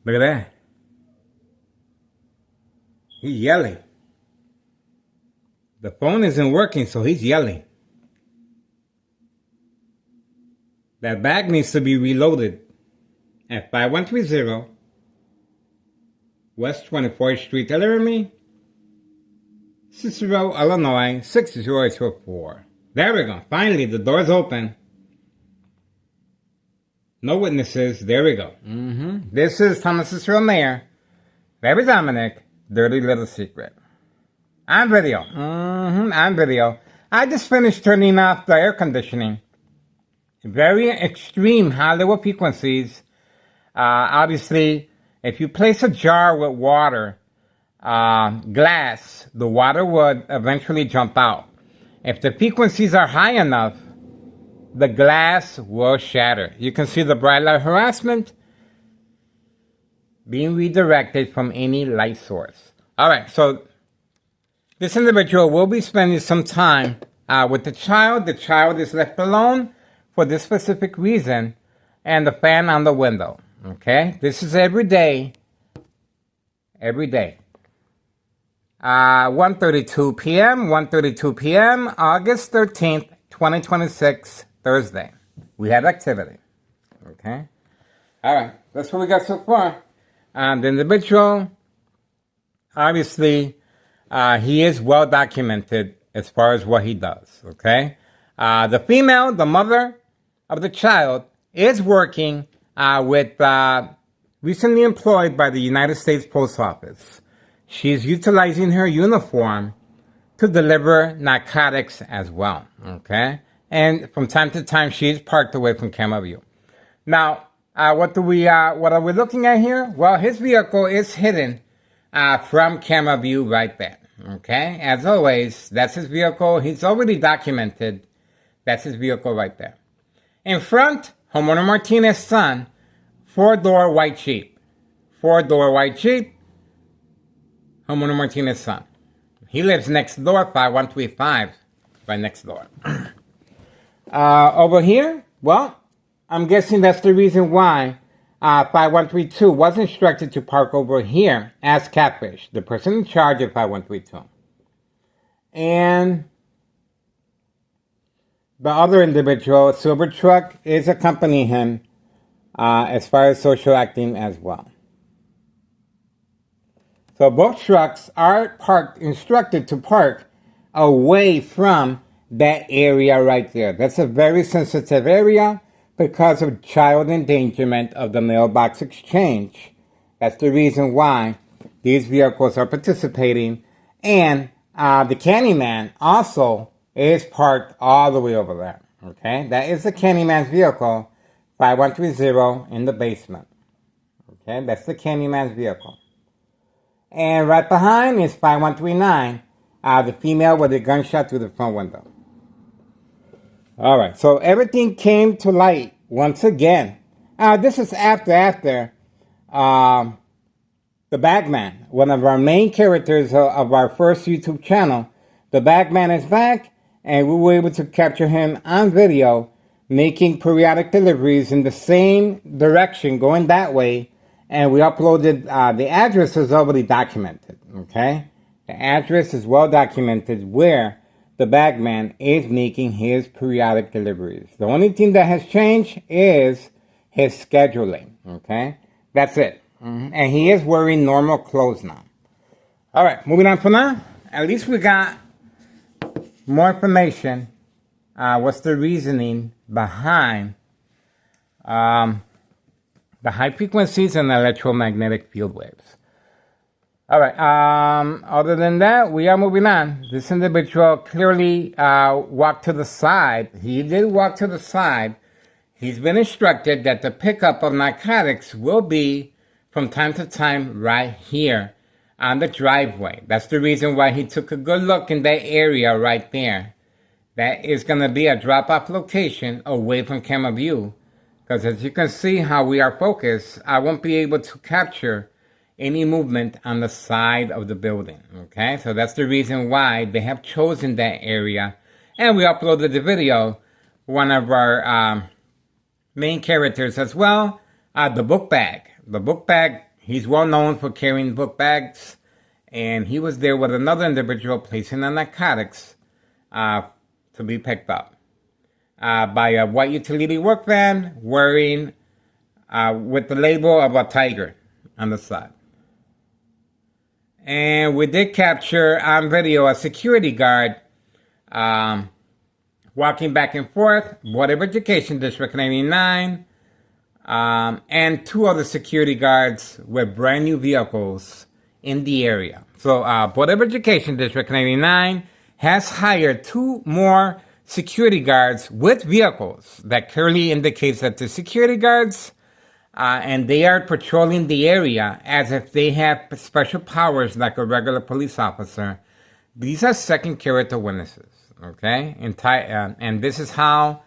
Look at that. He's yelling. The phone isn't working, so he's yelling. That bag needs to be reloaded at 5130 West 24th Street, deliver me, Cicero, Illinois, 60024. There we go. Finally, the door's open. No witnesses. There we go. This is Thomas Cicero Mayor. Baby Dominic, Dirty Little Secret. On video. On video. I just finished turning off the air conditioning. Very extreme high level frequencies. Obviously, if you place a jar with water, glass, the water would eventually jump out. If the frequencies are high enough, the glass will shatter. You can see the bright light harassment being redirected from any light source. All right, so this individual will be spending some time with the child. The child is left alone for this specific reason, and the fan on the window. Okay, this is every day. Every day. 1:32 p.m. 1:32 p.m. August 13th, 2026, Thursday. We have activity. Okay. All right. That's what we got so far. The individual, obviously, he is well documented as far as what he does. Okay. The female, the mother of the child, is working with recently employed by the United States Post Office. She's utilizing her uniform to deliver narcotics as well, okay? And from time to time, she's parked away from camera view. Now, what are we looking at here? Well, his vehicle is hidden from camera view right there, okay? As always, that's his vehicle. He's already documented. That's his vehicle right there. In front, homeowner Martinez's son, 4-door white Jeep. 4-door white Jeep. Homeowner Martinez's son. He lives next door, 5135, right next door. Over here, well, I'm guessing that's the reason why 5132 was instructed to park over here as Catfish, the person in charge of 5132. And the other individual, Silver Truck, is accompanying him as far as social acting as well. So both trucks are instructed to park away from that area right there. That's a very sensitive area because of child endangerment of the mailbox exchange. That's the reason why these vehicles are participating. And the Candyman also is parked all the way over there. Okay, that is the Candyman's vehicle, 5130 in the basement. Okay, that's the Candyman's vehicle. And right behind is 5139, the female with a gunshot through the front window. All right, so everything came to light once again. This is after the Bagman, one of our main characters of our first YouTube channel. The Bagman is back, and we were able to capture him on video, making periodic deliveries in the same direction, going that way. And we uploaded, the address is already documented, okay? The address is well documented where the Bagman is making his periodic deliveries. The only thing that has changed is his scheduling, okay? That's it. And he is wearing normal clothes now. All right, moving on for now. At least we got more information. What's the reasoning behind the high frequencies and electromagnetic field waves. All right. Other than that, we are moving on. This individual clearly walked to the side. He did walk to the side. He's been instructed that the pickup of narcotics will be from time to time right here on the driveway. That's the reason why he took a good look in that area right there. That is going to be a drop-off location away from camera view. Because as you can see how we are focused, I won't be able to capture any movement on the side of the building. Okay, so that's the reason why they have chosen that area. And we uploaded the video, one of our main characters as well, the book bag. The book bag He's well known for carrying book bags, and he was there with another individual placing the narcotics to be picked up by a white utility work van wearing with the label of a tiger on the side. And we did capture on video a security guard walking back and forth, Board of Education District 99, and two other security guards with brand new vehicles in the area. So Board of Education District 99 has hired two more security guards with vehicles. That clearly indicates that the security guards and they are patrolling the area as if they have special powers like a regular police officer. These are second character witnesses, okay? And this is how,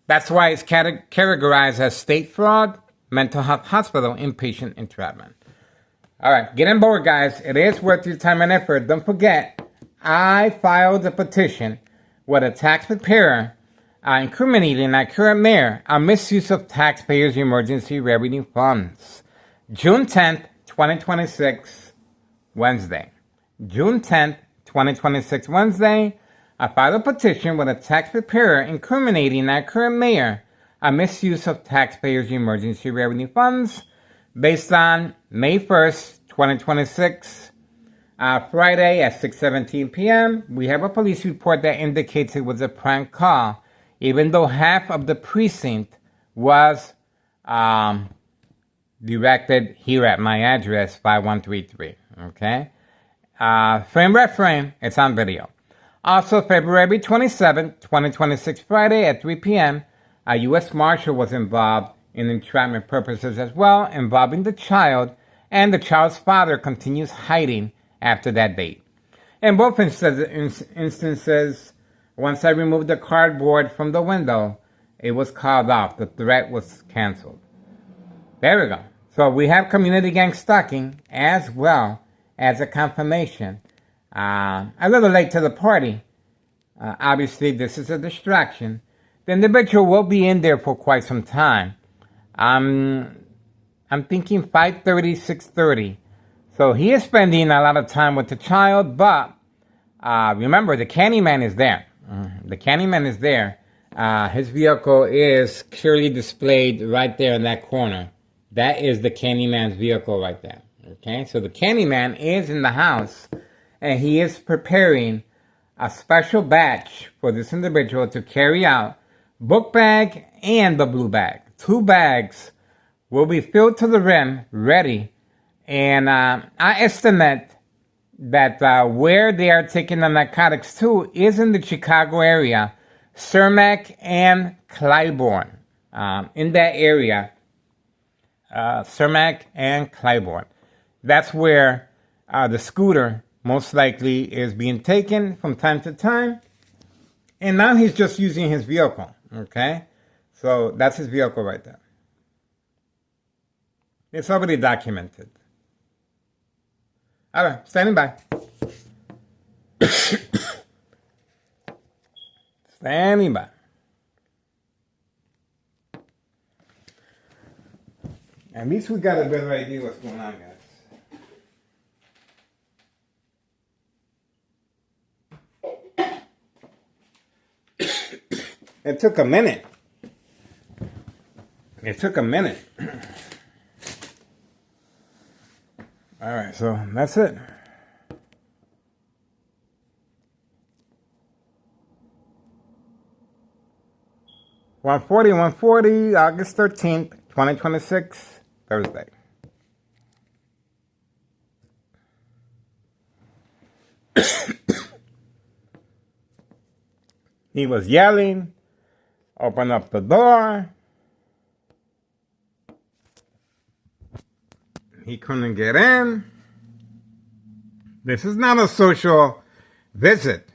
that's why it's categorized as state fraud, mental health hospital, inpatient entrapment. All right, get on board, guys. It is worth your time and effort. Don't forget, I filed a petition with a tax preparer incriminating our current mayor on misuse of taxpayers' emergency revenue funds. June 10th, 2026, Wednesday. June 10th, 2026, Wednesday, I filed a petition with a tax preparer incriminating our current mayor on misuse of taxpayers' emergency revenue funds based on May 1st, 2026, Friday at 6:17 p.m. We have a police report that indicates it was a prank call, even though half of the precinct was directed here at my address, 5133, okay? Frame by frame, it's on video. Also, February 27, 2026, Friday at 3 p.m., a U.S. Marshal was involved in entrapment purposes as well, involving the child, and the child's father continues hiding after that date. In both instances, once I removed the cardboard from the window, it was called off. The threat was canceled. There we go. So we have community gang stalking as well as a confirmation. A little late to the party. Obviously, this is a distraction. The individual will be in there for quite some time. I'm thinking 5:30, 6:30. So he is spending a lot of time with the child, but remember, the Candyman is there. The Candyman is there. His vehicle is clearly displayed right there in that corner. That is the Candyman's vehicle right there. Okay, so the Candyman is in the house, and he is preparing a special batch for this individual to carry out book bag and the blue bag. 2 bags will be filled to the rim, ready. And I estimate that where they are taking the narcotics to is in the Chicago area, Cermak and Clybourne. In that area, Cermak and Clybourne. That's where the scooter most likely is being taken from time to time. And now he's just using his vehicle, okay? So that's his vehicle right there. It's already documented. All right, standing by. Standing by. At least we got a better idea what's going on, guys. It took a minute. It took a minute. All right, so that's it. $140, August 13th, 2026, Thursday. He was yelling, open up the door. He couldn't get in. This is not a social visit.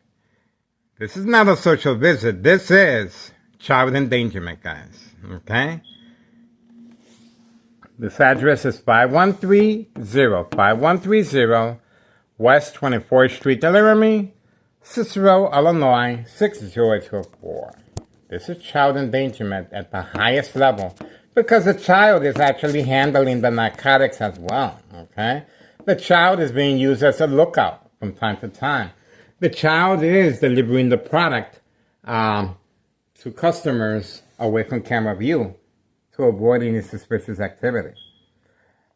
This is not a social visit. This is child endangerment, guys. Okay? This address is 5130 West 24th Street, Laramie, Cicero, Illinois, 60804. This is child endangerment at the highest level. because the child is actually handling the narcotics as well, okay? The child is being used as a lookout from time to time. The child is delivering the product to customers away from camera view to avoid any suspicious activity.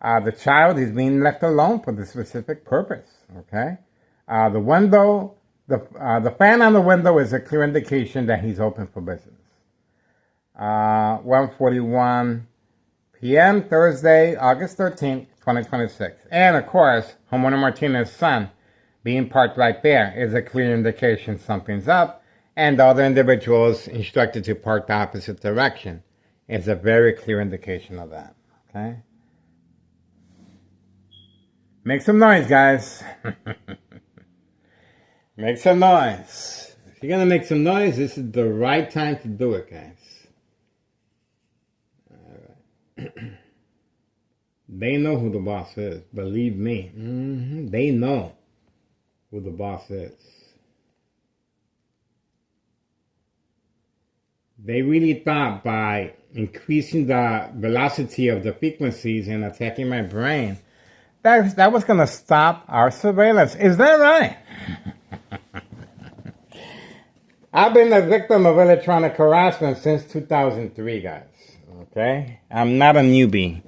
The child is being left alone for the specific purpose, okay? The window, the fan on the window is a clear indication that he's open for business. 1:41 p.m. Thursday, August 13th, 2026. And of course, homeowner Martinez's son being parked right there is a clear indication something's up, and the other individuals instructed to park the opposite direction is a very clear indication of that, okay? Make some noise, guys. Make some noise. If you're going to make some noise, this is the right time to do it, guys. They know who the boss is. Believe me. They know who the boss is. They really thought by increasing the velocity of the frequencies and attacking my brain, that was going to stop our surveillance. Is that right? I've been a victim of electronic harassment since 2003, guys. Okay? I'm not a newbie.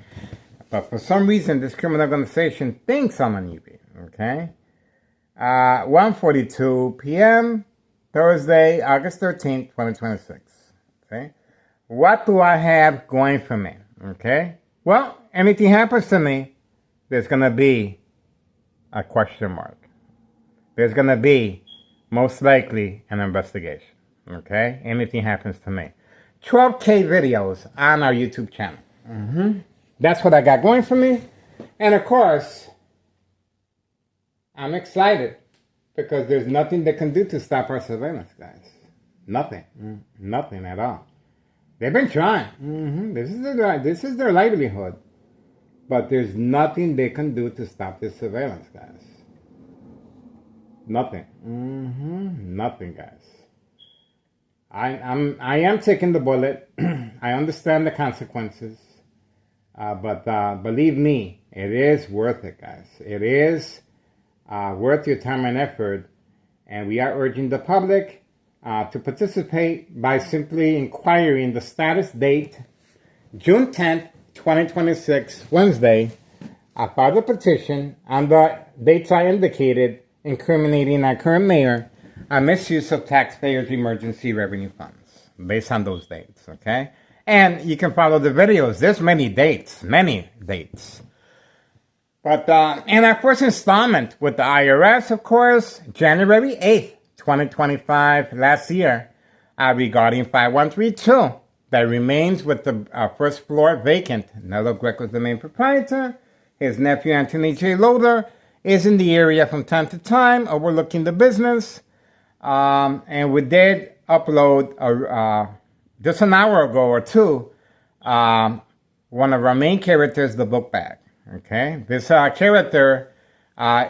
But for some reason, this criminal organization thinks I'm a newbie. Okay? 1:42 p.m., Thursday, August 13th, 2026. Okay? What do I have going for me? Okay? Well, anything happens to me, there's going to be a question mark. There's going to be, most likely, an investigation. Okay? Anything happens to me. 12K videos on our YouTube channel. That's what I got going for me. And of course, I'm excited because there's nothing they can do to stop our surveillance, guys. Nothing. Nothing at all. They've been trying. This is their livelihood. But there's nothing they can do to stop this surveillance, guys. Nothing. Nothing, guys. I am taking the bullet. I understand the consequences. But believe me, it is worth it, guys. It is worth your time and effort. And we are urging the public to participate by simply inquiring the status date, June 10th, 2026, Wednesday. I filed a petition on the dates I indicated, incriminating our current mayor on misuse of taxpayers' emergency revenue funds, based on those dates, okay? And you can follow the videos. There's many dates. But in our first installment with the IRS, of course, January 8th, 2025, last year, regarding 5132, that remains with the first floor vacant. Nello Greco is the main proprietor. His nephew, Anthony J. Loader, is in the area from time to time, overlooking the business. And we did upload, just an hour ago or two, one of our main characters, the book bag. Okay? This character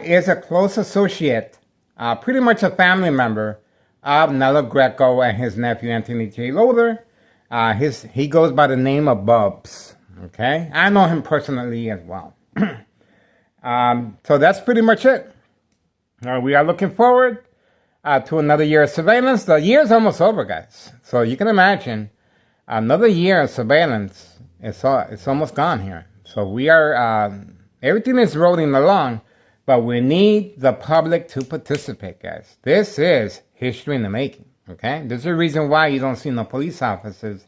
is a close associate, pretty much a family member of Nello Greco and his nephew, Anthony J. Loader. He goes by the name of Bubs. Okay? I know him personally as well. So that's pretty much it. We are looking forward to another year of surveillance. The year's almost over, guys. So you can imagine another year of surveillance. It's almost gone here. So we are, everything is rolling along, but we need the public to participate, guys. This is history in the making, okay? There's a reason why you don't see no police officers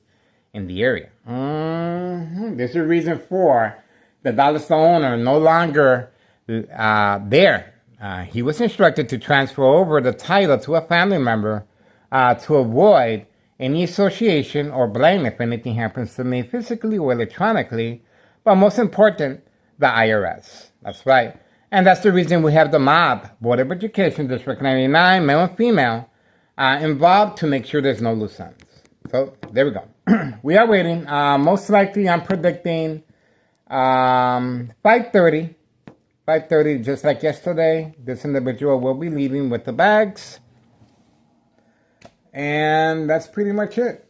in the area. There's a reason for the dollar store owner no longer there. He was instructed to transfer over the title to a family member to avoid any association or blame if anything happens to me physically or electronically. But most important, the IRS. That's right. And that's the reason we have the MOB, Board of Education, District 99, male and female, involved to make sure there's no loose ends. So there we go. We are waiting. Most likely, I'm predicting 5:30. 5:30, just like yesterday, this individual will be leaving with the bags. And that's pretty much it.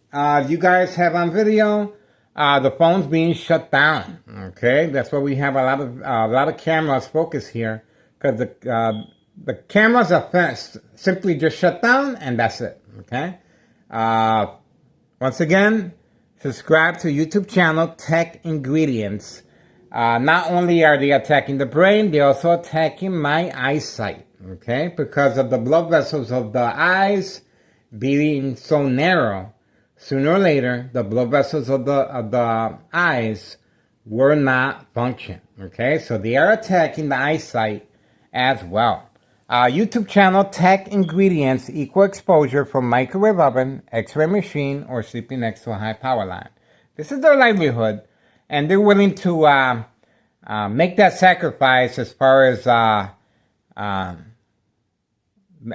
You guys have on video the phone's being shut down. Okay, that's why we have a lot of cameras focused here, because the cameras are simply just shut down, and that's it. Okay. Once again, subscribe to YouTube channel Tech Ingredients. Not only are they attacking the brain, they're also attacking my eyesight. Okay, because of the blood vessels of the eyes being so narrow. Sooner or later, the blood vessels of the eyes were not functioning. Okay, so they are attacking the eyesight as well. YouTube channel Tech Ingredients, equal exposure from microwave oven, x-ray machine, or sleeping next to a high power line. This is their livelihood, and they're willing to make that sacrifice as far as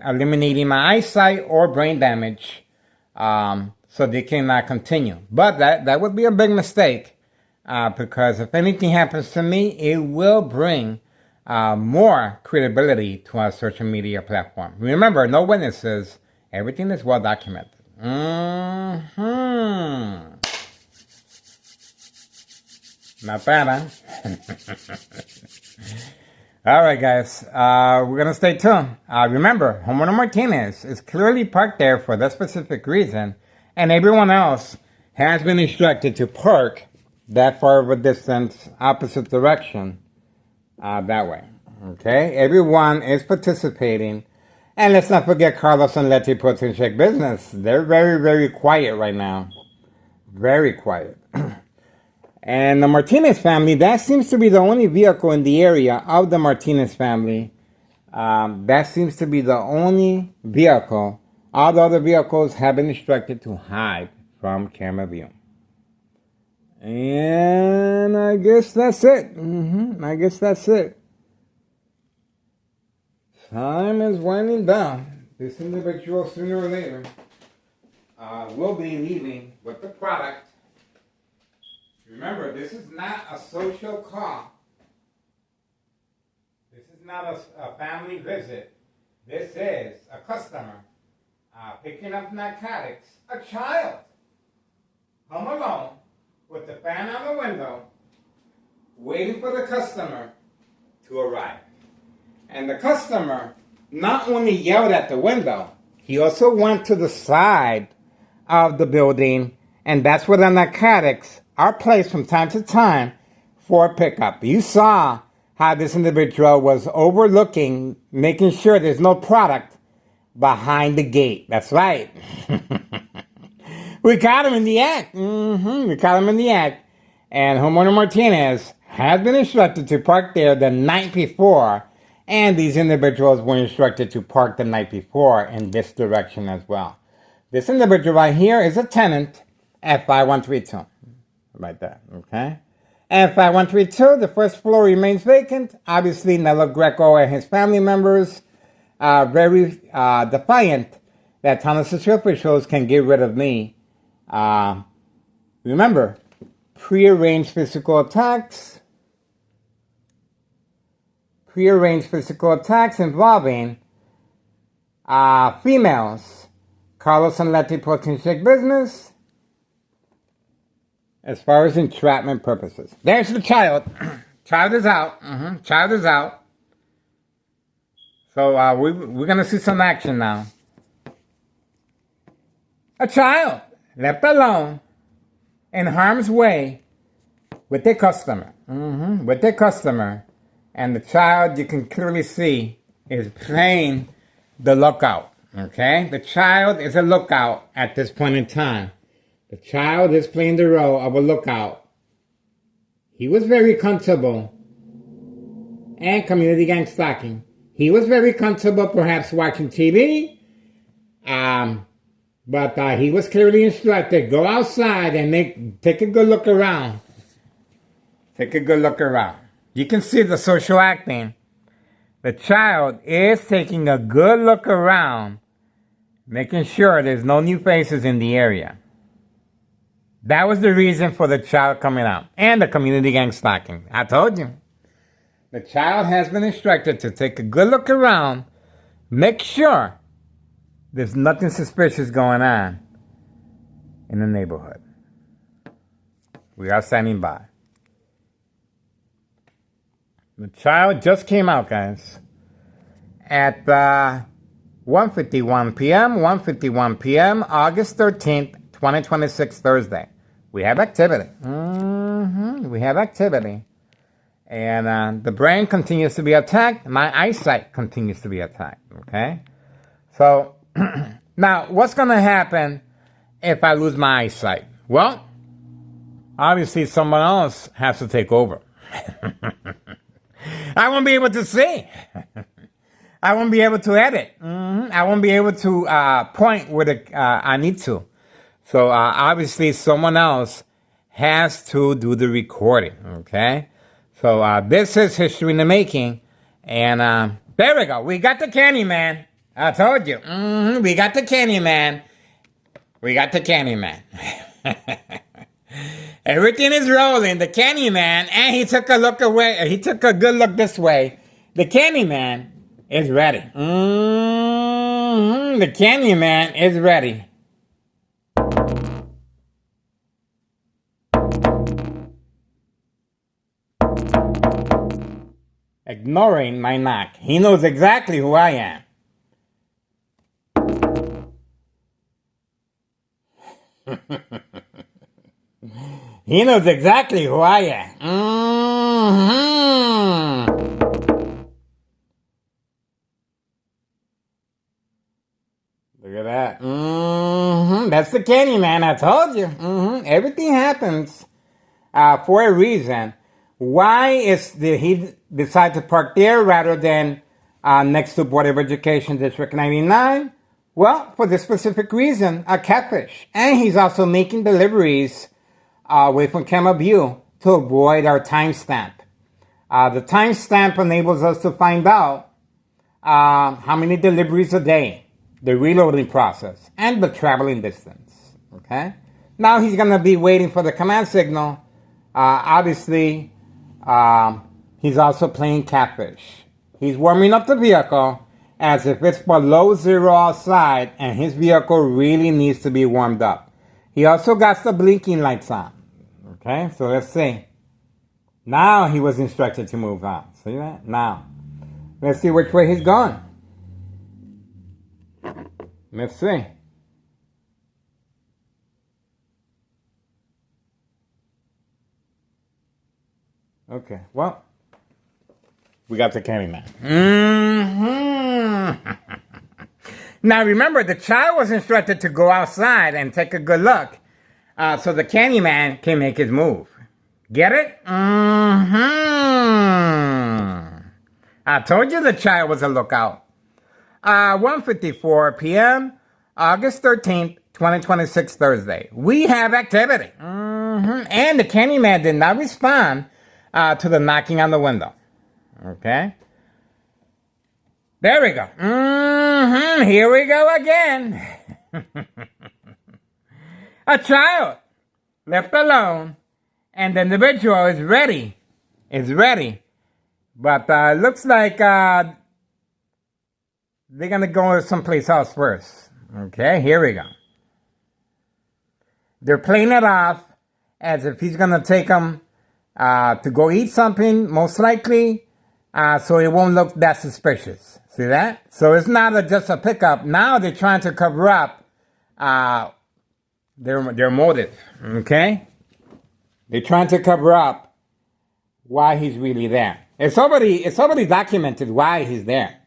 eliminating my eyesight or brain damage, so they can continue. But that would be a big mistake, because if anything happens to me, it will bring more credibility to our social media platform. Remember, no witnesses. Everything is well documented. Not bad, huh? All right, guys. We're going to stay tuned. Remember, Homeowner Martinez is clearly parked there for that specific reason, and everyone else has been instructed to park that far of a distance, opposite direction, that way. Okay? Everyone is participating. And let's not forget Carlos and Letty Protein Shake Business. They're very, very quiet right now. Very quiet. And the Martinez family, that seems to be the only vehicle in the area of the Martinez family. That seems to be the only vehicle. All the other vehicles have been instructed to hide from camera view. And I guess that's it. I guess that's it. Time is winding down. This individual, sooner or later, will be leaving with the product. Remember, this is not a social call. This is not a family visit. This is a customer picking up narcotics. A child home alone with the fan on the window, waiting for the customer to arrive. And the customer not only yelled at the window, he also went to the side of the building, and that's where the narcotics are placed from time to time for pickup. You saw how this individual was overlooking, making sure there's no product behind the gate. That's right. We caught him in the act. We caught him in the act. And Homeowner Martinez has been instructed to park there the night before. And these individuals were instructed to park the night before in this direction as well. This individual right here is a tenant at 5132. Right there, okay? And 5132, the first floor remains vacant. Obviously, Nello Greco and his family members are very defiant that town officials can get rid of me. Remember, prearranged physical attacks involving females. Carlos and Letty Protein Shake Business, as far as entrapment purposes. There's the child. Child is out. Child is out. So we're going to see some action now. A child left alone in harm's way with their customer. With their customer. And the child, you can clearly see, is playing the lookout. Okay? The child is a lookout at this point in time. The child is playing the role of a lookout. He was very comfortable. And community gang stalking. He was very comfortable perhaps watching TV. But he was clearly instructed, go outside and take a good look around. Take a good look around. You can see the social acting. The child is taking a good look around, making sure there's no new faces in the area. That was the reason for the child coming out. And the community gang stalking. I told you. The child has been instructed to take a good look around, make sure there's nothing suspicious going on in the neighborhood. We are standing by. The child just came out, guys, at 1:51 p.m., 1:51 p.m., August 13th, 2026, Thursday. We have activity. We have activity. And the brain continues to be attacked. My eyesight continues to be attacked, okay? So, now, what's going to happen if I lose my eyesight? Well, obviously someone else has to take over. I won't be able to see. I won't be able to edit. I won't be able to point where I need to. So obviously someone else has to do the recording, okay? So this is history in the making. And there we go. We got the Candyman. I told you. We got the Candyman. We got the Candyman. Everything is rolling. The Candyman, and he took a look away. He took a good look this way. The Candyman is ready. The Candyman is ready. Ignoring my knock. He knows exactly who I am. He knows exactly who I am. Look at that. That's the Candyman, I told you. Everything happens for a reason. Why did he decide to park there rather than next to Board of Education District 99? Well, for this specific reason, a catfish. And he's also making deliveries away from camera view to avoid our timestamp. The timestamp enables us to find out how many deliveries a day, the reloading process, and the traveling distance. Okay? Now he's going to be waiting for the command signal. Obviously, he's also playing catfish. He's warming up the vehicle as if it's below zero outside and his vehicle really needs to be warmed up. He also got the blinking lights on. Okay, so let's see. Now he was instructed to move on. See that? Now, let's see which way he's going. Let's see. Okay, well, we got the Candyman. Now remember, the child was instructed to go outside and take a good look. So the Candyman can make his move. Get it? I told you the child was a lookout. 1:54 p.m., August 13th, 2026, Thursday. We have activity. And the Candyman did not respond to the knocking on the window. Okay? There we go. Here we go again. A child left alone, and the individual is ready. But it looks like they're going to go someplace else first. Okay, here we go. They're playing it off as if he's going to take them to go eat something, most likely, so it won't look that suspicious. See that? So it's not just a pickup. Now they're trying to cover up their motive, okay? They're trying to cover up why he's really there. It's already documented why he's there.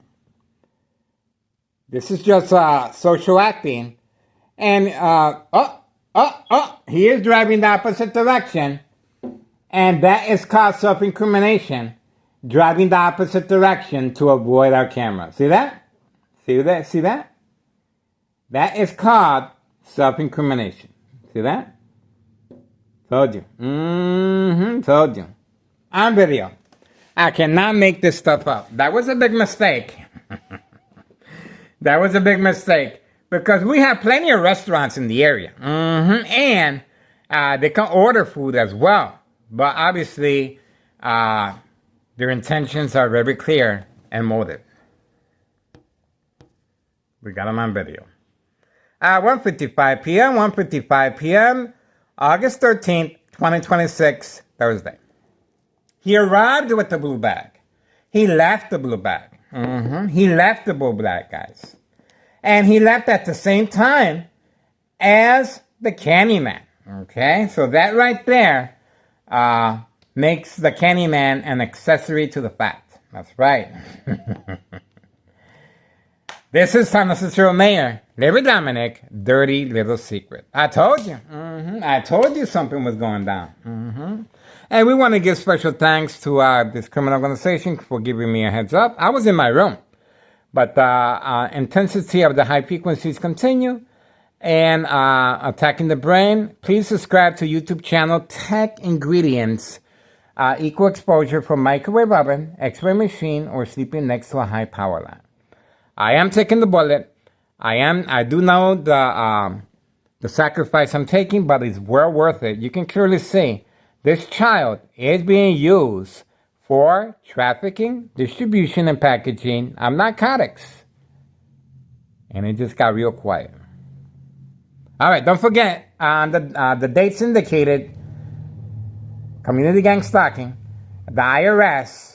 This is just social acting. And, he is driving the opposite direction. And that is called self-incrimination. Driving the opposite direction to avoid our camera. See that? See that? See that? That is called self-incrimination. See that? Told you. Told you. On video. I cannot make this stuff up. That was a big mistake. That was a big mistake. Because we have plenty of restaurants in the area. And they can order food as well. But obviously, their intentions are very clear and motive. We got them on video. 1:55 p.m., 1:55 p.m., August 13th, 2026, Thursday. He arrived with the blue bag. He left the blue bag. He left the blue bag, guys. And he left at the same time as the Candyman. Okay, so that right there makes the Candyman an accessory to the fact. That's right. This is San Francisco Mayor Larry Dominic, Dirty Little Secret. I told you. I told you something was going down. And we want to give special thanks to this criminal organization for giving me a heads up. I was in my room, but intensity of the high frequencies continue and attacking the brain. Please subscribe to YouTube channel Tech Ingredients. Equal exposure from microwave oven, X-ray machine, or sleeping next to a high power line. I am taking the bullet. I do know the sacrifice I'm taking, but it's well worth it. You can clearly see this child is being used for trafficking, distribution, and packaging of narcotics. And it just got real quiet. All right, don't forget the dates indicated. Community gang stalking, the IRS,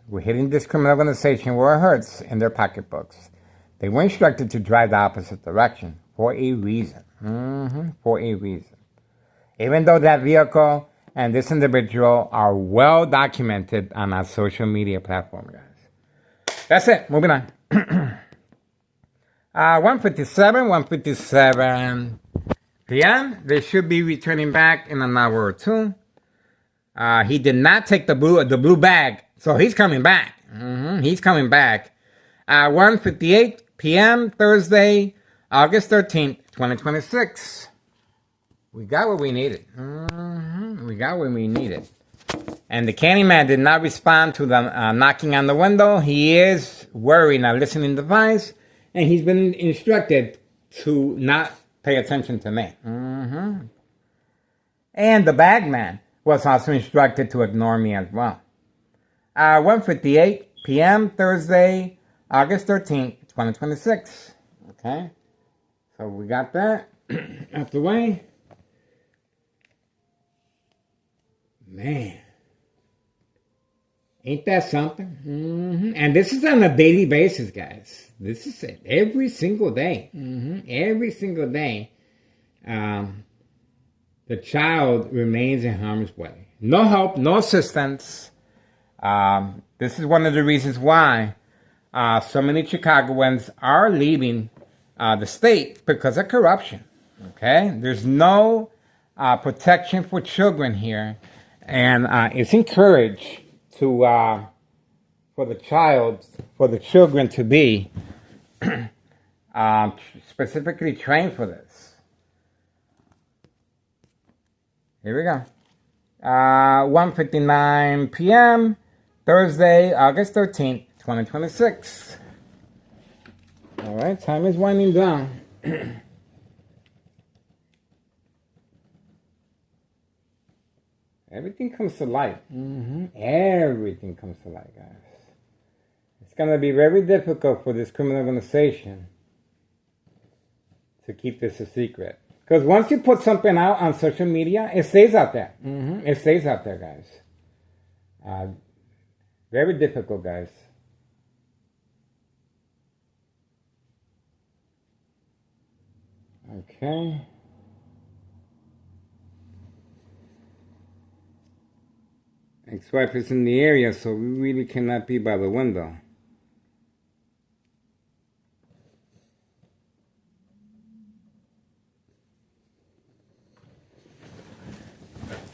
were hitting this criminal organization where it hurts in their pocketbooks. They were instructed to drive the opposite direction for a reason. For a reason. Even though that vehicle and this individual are well documented on our social media platform, guys. That's it. Moving on. 1:57 p.m. They should be returning back in an hour or two. He did not take the blue bag, so he's coming back. He's coming back. 1:58 p.m. Thursday, August 13th, 2026. We got what we needed. We got what we needed. And the Candyman did not respond to the knocking on the window. He is wearing a listening device, and he's been instructed to not pay attention to me. And the bagman was also instructed to ignore me as well. 1:58 p.m. Thursday, August 13th, 2026. Okay? So we got that out the way. Man. Ain't that something? And this is on a daily basis, guys. This is it. Every single day. Every single day. The child remains in harm's way. No help, no assistance. This is one of the reasons why so many Chicagoans are leaving the state because of corruption. Okay? There's no protection for children here. And it's encouraged for the children to be specifically trained for this. Here we go. 1:59 p.m. Thursday, August 13th, 2026. All right, time is winding down. Everything comes to light. Everything comes to light, guys. It's going to be very difficult for this criminal organization to keep this a secret. Because once you put something out on social media, it stays out there. It stays out there, guys. Very difficult, guys. Okay. Ex-wife is in the area, so we really cannot be by the window.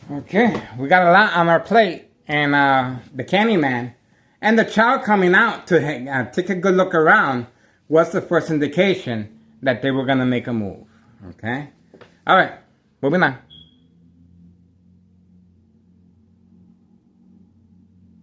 Okay, we got a lot on our plate, and the Candyman and the child coming out to take a good look around was the first indication that they were going to make a move. Okay? All right, moving on.